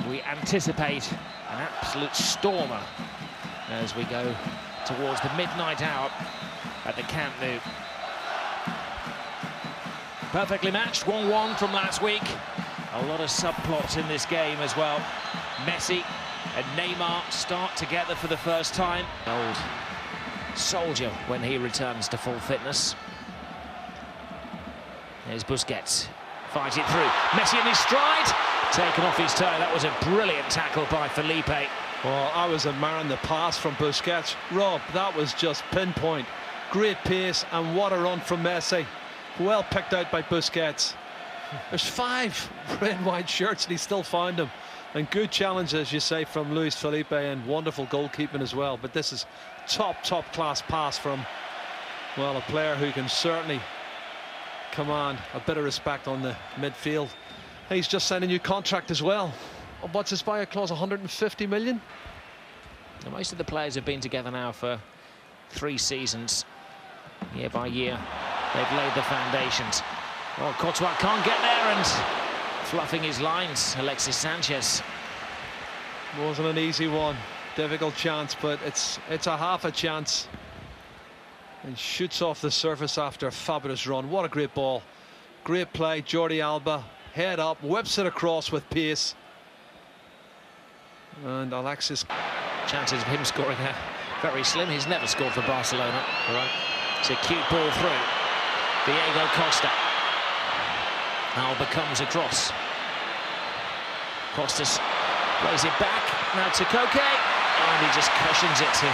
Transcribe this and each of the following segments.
We anticipate an absolute stormer as we go towards the midnight hour at the Camp Nou. Perfectly matched, 1-1 from last week. A lot of subplots in this game as well. Messi and Neymar start together for the first time. Old soldier when he returns to full fitness. There's Busquets, fights it through. Messi in his stride, taken off his toe. That was a brilliant tackle by Felipe. Well, I was admiring the pass from Busquets. Rob, that was just pinpoint. Great pace, and what a run from Messi. Well picked out by Busquets. There's 5 red and white shirts and he still found them. And good challenge, as you say, from Luis Felipe, and wonderful goalkeeping as well. But this is top class pass from, well, a player who can certainly command a bit of respect on the midfield. He's just signed a new contract as well. What's his buyout clause, 150 million? Now, most of the players have been together now for 3 seasons. Year by year, they've laid the foundations. Oh, Courtois can't get there, and fluffing his lines, Alexis Sanchez. Wasn't an easy one. Difficult chance, but it's a half a chance. And shoots off the surface after a fabulous run. What a great ball. Great play, Jordi Alba. Head up, whips it across with pace. And Alexis. Chances of him scoring are very slim. He's never scored for Barcelona. Right. It's a cute ball through. Diego Costa. Alba comes across. Costas plays it back. Now to Koke. And he just cushions it to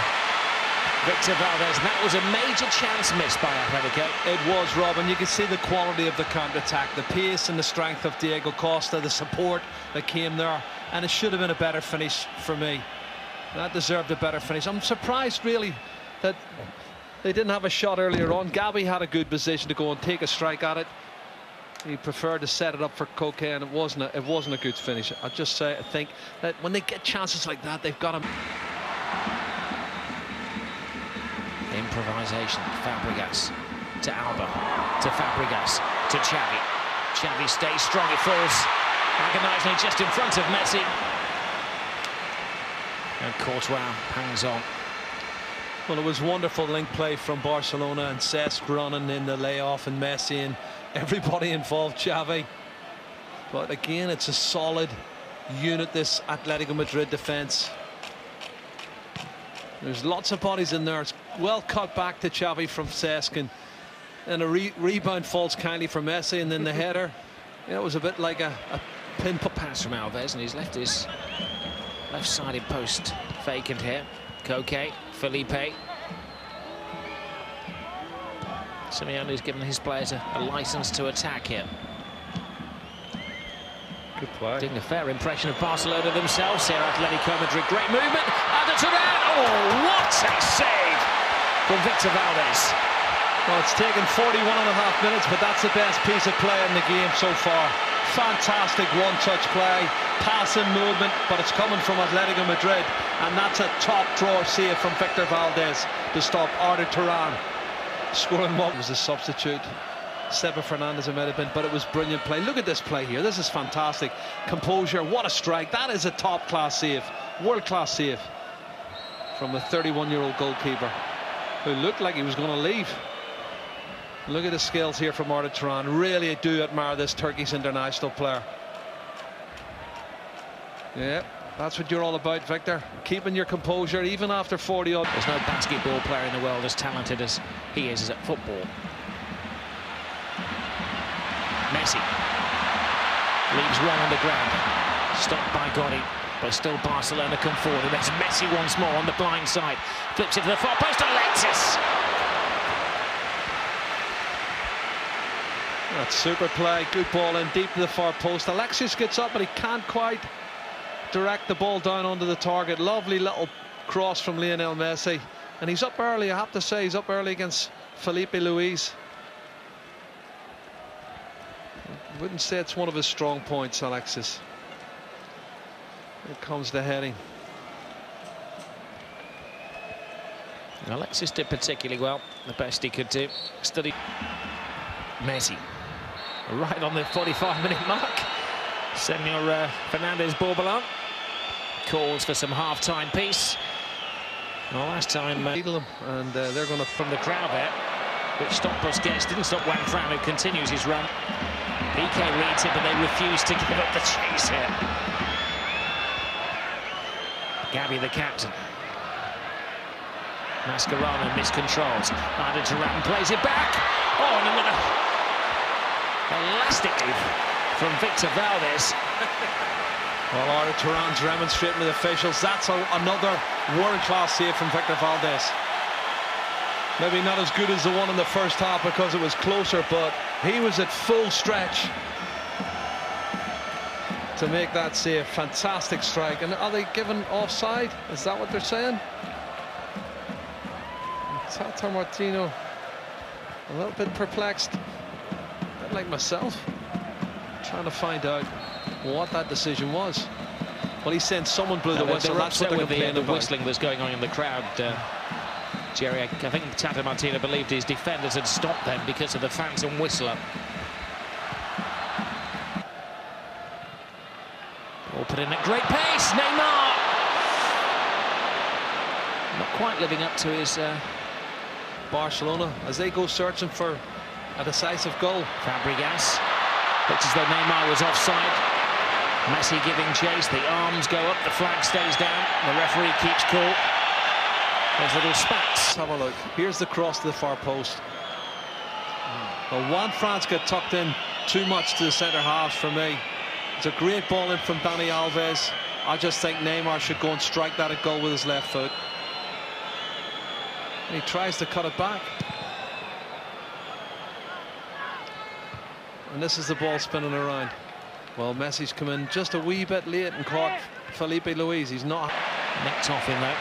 Victor Valdez. And that was a major chance missed by Atletico. It was, Rob, and you can see the quality of the counter-attack, the pace and the strength of Diego Costa, the support that came there, and it should have been a better finish for me. That deserved a better finish. I'm surprised, really, that they didn't have a shot earlier on. Gavi had a good position to go and take a strike at it. He preferred to set it up for Koke, and it wasn't a good finish. I think that when they get chances like that, they've got to. Improvisation. Fabregas to Alba, to Fabregas, to Xavi. Xavi stays strong. It falls agonizingly just in front of Messi. And Courtois hangs on. Well, it was wonderful link play from Barcelona, and Cesc running in the layoff, and Messi and everybody involved, Xavi. But again, it's a solid unit, this Atletico Madrid defence. There's lots of bodies in there. It's well cut back to Xavi from Cesc, and a rebound falls kindly from Messi, and then the header. Yeah, it was a bit like a pin pass from Alves, and he's left his left-sided post vacant here. Koke, Felipe. Simeone's given his players a license to attack here. Good play. Doing a fair impression of Barcelona themselves here. Atletico Madrid, great movement. Oh, what a save from Victor Valdez. Well, it's taken 41.5 minutes, but that's the best piece of play in the game so far. Fantastic one-touch play, passing movement, but it's coming from Atletico Madrid, and that's a top-drawer save from Victor Valdez to stop Arda Turan. Scoring what was a substitute. Seba Fernandez it might have been, but it was brilliant play. Look at this play here. This is fantastic. Composure, what a strike. That is a top-class save, world-class save from a 31-year-old goalkeeper who looked like he was going to leave. Look at the skills here from Arda Turan. Really do admire this Turkish international player. Yeah, that's what you're all about, Victor. Keeping your composure even after 40 odd. There's no basketball player in the world as talented as he is at football. Messi leaves one on the ground, stopped by Gotti, but still Barcelona come forward, and there's Messi once more on the blind side, flips it to the far post, Alexis. That's super play, good ball in deep to the far post. Alexis gets up, but he can't quite direct the ball down onto the target. Lovely little cross from Lionel Messi, and he's up early. I have to say, he's up early against Felipe Luis. I wouldn't say it's one of his strong points, Alexis. Here comes the heading. Alexis did particularly well, the best he could do. Study Messi right on the 45-minute mark. Senor Fernandez Borbalon calls for some half-time peace. Well, last time and they're going to from the crowd there, which stopped Busquets, didn't stop Juan Fran, who continues his run. Piqué reads it, but they refuse to give up the chase here. Gavi, the captain. Mascherano miscontrols. Arda Turan plays it back. Oh, and another elastic leave from Victor Valdez. Well, Arda Turan's remonstrating with officials. That's another world-class save from Victor Valdez. Maybe not as good as the one in the first half because it was closer, but he was at full stretch to make that save. Fantastic strike. And are they given offside? Is that what they're saying? Tata Martino a little bit perplexed, a bit like myself, trying to find out what that decision was. Well, he's saying someone blew the whistle. That's what they're complaining about. The whistling that's going on in the crowd. Jerry, I think Tata Martino believed his defenders had stopped them because of the phantom whistler. All put in at great pace. Neymar not quite living up to his. Barcelona, as they go searching for a decisive goal. Fabregas looks as though Neymar was offside. Messi giving chase. The arms go up. The flag stays down. The referee keeps cool. There's little spats. Have a look. Here's the cross to the far post. Well, Juan Fran's got tucked in too much to the centre halves for me. It's a great ball in from Dani Alves. I just think Neymar should go and strike that at goal with his left foot. And he tries to cut it back. And this is the ball spinning around. Well, Messi's come in just a wee bit late and caught Felipe Luis. He's not nicked off in there.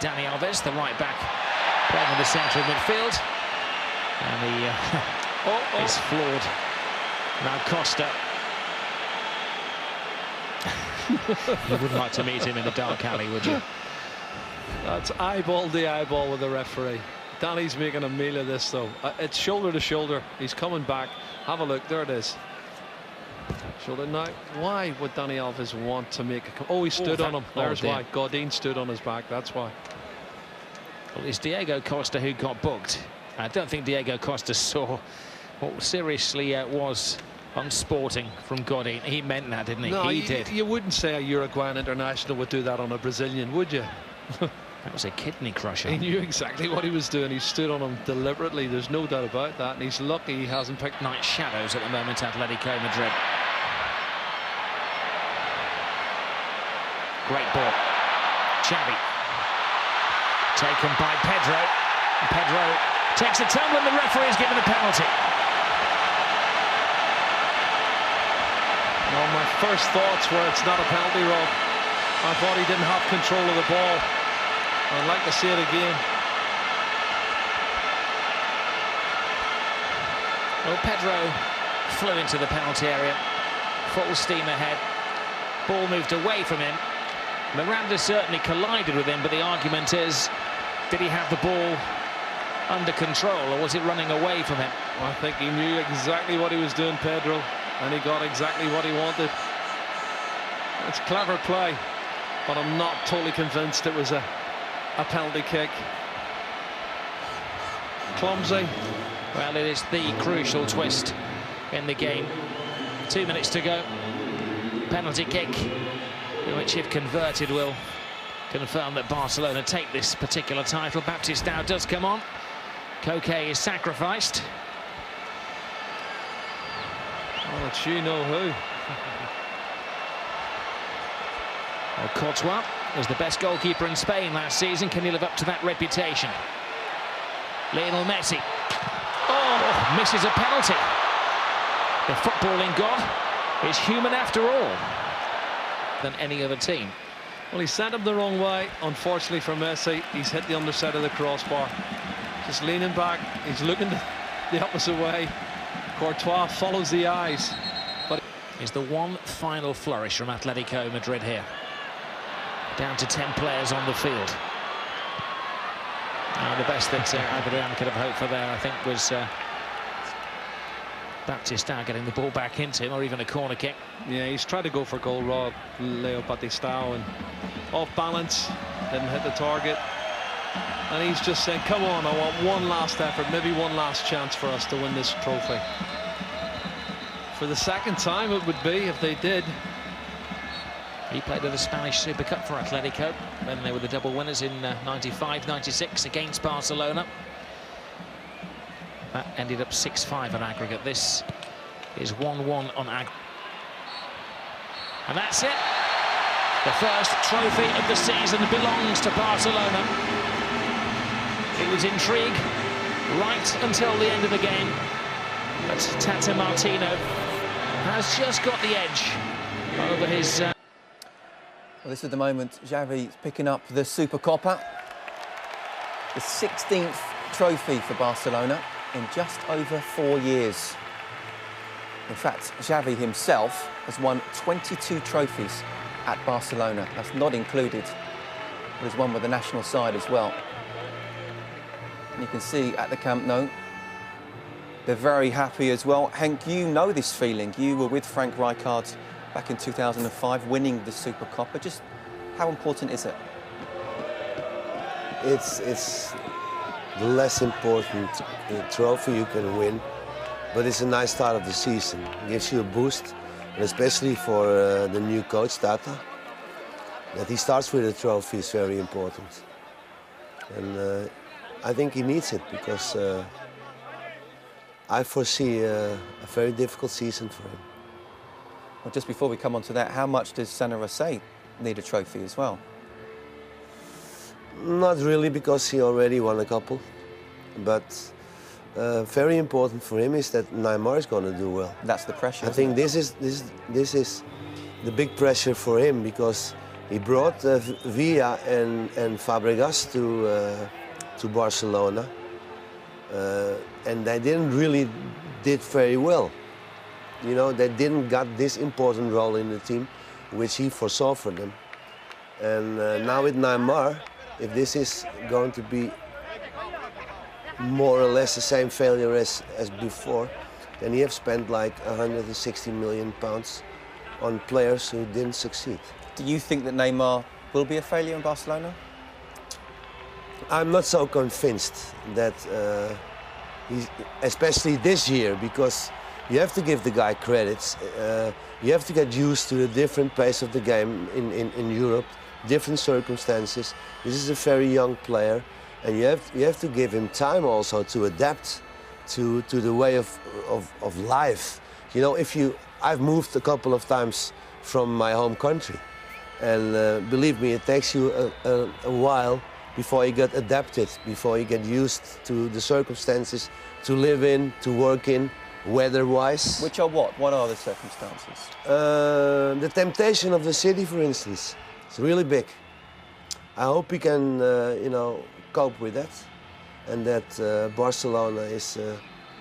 Dani Alves, the right back, playing in the centre of midfield. And he is floored. Now Costa. You wouldn't like to meet him in the dark alley, would you? That's eyeball to eyeball with the referee. Danny's making a meal of this, though. It's shoulder to shoulder. He's coming back. Have a look. There it is. Shoulder now. Why would Dani Alves want to make a... Oh, he stood on him. There's why. Godin stood on his back. That's why. Well, it's Diego Costa who got booked. I don't think Diego Costa saw what seriously was unsporting from Godin. He meant that, didn't he? No, he did. You wouldn't say a Uruguayan international would do that on a Brazilian, would you? That was a kidney crusher. He knew exactly what he was doing. He stood on him deliberately. There's no doubt about that. And he's lucky he hasn't picked night shadows at the moment, Atletico Madrid. Great ball. Xavi. Taken by Pedro. Pedro takes a tumble and the referee is given a penalty. Well, my first thoughts were it's not a penalty, Rob. I thought he didn't have control of the ball. I'd like to see it again. Well, Pedro flew into the penalty area. Full steam ahead. Ball moved away from him. Miranda certainly collided with him, but the argument is, did he have the ball under control or was it running away from him? I think he knew exactly what he was doing, Pedro, and he got exactly what he wanted. It's clever play, but I'm not totally convinced it was a penalty kick. Clumsy. Well, it is the crucial twist in the game. 2 minutes to go. Penalty kick, which if converted will confirm that Barcelona take this particular title. Baptistao does come on. Koke is sacrificed. Well, it's you know who. Well, Courtois was the best goalkeeper in Spain last season. Can he live up to that reputation? Lionel Messi. Oh, misses a penalty. The footballing god is human after all than any other team. Well, he sent him the wrong way. Unfortunately for Messi, he's hit the underside of the crossbar. Just leaning back. He's looking the opposite way. Courtois follows the eyes. But is the one final flourish from Atletico Madrid here. Down to 10 players on the field. The best that Adrian could have hoped for there, I think, was Baptista getting the ball back into him, or even a corner kick. Yeah, he's tried to go for goal, Leo Baptista, and off balance, didn't hit the target. And he's just saying, come on, I want one last effort, maybe one last chance for us to win this trophy. For the second time it would be if they did. He played in the Spanish Super Cup for Atletico, then they were the double winners in 95-96 against Barcelona. That ended up 6-5 on aggregate. This is 1-1 on aggregate. And that's it. The first trophy of the season belongs to Barcelona. It was intrigue right until the end of the game, but Tata Martino has just got the edge over his... Well, this is the moment Xavi's picking up the Supercopa, the 16th trophy for Barcelona in just over 4 years. In fact, Xavi himself has won 22 trophies at Barcelona. That's not included, but he's won with the national side as well. And you can see at the Camp Nou, they're very happy as well. Henk, you know this feeling. You were with Frank Rijkaard back in 2005, winning the Supercopa. Just how important is it? It's the less important trophy you can win, but it's a nice start of the season. It gives you a boost, and especially for the new coach, Tata. That he starts with a trophy is very important. And I think he needs it because I foresee a very difficult season for him. Well, just before we come on to that, how much does San Jose need a trophy as well? Not really, because he already won a couple. But very important for him is that Neymar is going to do well. That's the pressure. I think this is the big pressure for him, because he brought Villa and Fabregas to Barcelona, and they didn't really did very well. You know, they didn't got this important role in the team, which he foresaw for them. And now with Neymar, if this is going to be more or less the same failure as before, then he have spent like 160 million pounds on players who didn't succeed. Do you think that Neymar will be a failure in Barcelona? I'm not so convinced that he's, especially this year, because you have to give the guy credits. You have to get used to the different pace of the game in Europe, different circumstances. This is a very young player, and you have to give him time also to adapt to the way of life. You know, I've moved a couple of times from my home country, and believe me, it takes you a while before you get adapted, before you get used to the circumstances to live in, to work in, weather-wise. Which are what? What are the circumstances? The temptation of the city, for instance, is really big. I hope he can, you know, cope with that, and that Barcelona is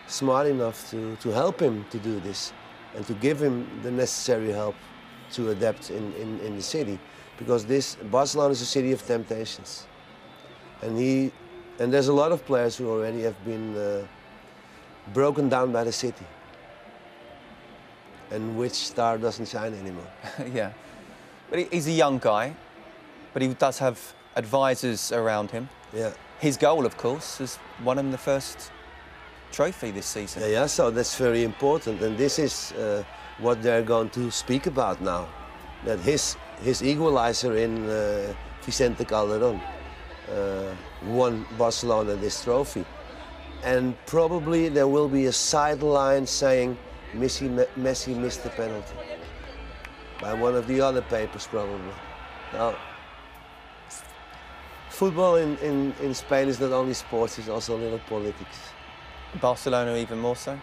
smart enough to help him to do this, and to give him the necessary help to adapt in the city, because Barcelona is a city of temptations, and there's a lot of players who already have been broken down by the city, and which star doesn't shine anymore. Yeah, but he's a young guy, but he does have advisors around him. Yeah. His goal, of course, is won him the first trophy this season. Yeah, so that's very important, and this is what they're going to speak about now. That his equalizer in Vicente Calderón won Barcelona this trophy. And probably there will be a sideline saying Messi missed the penalty. By one of the other papers, probably. Now, football in Spain is not only sports, it's also a little politics. Barcelona even more so?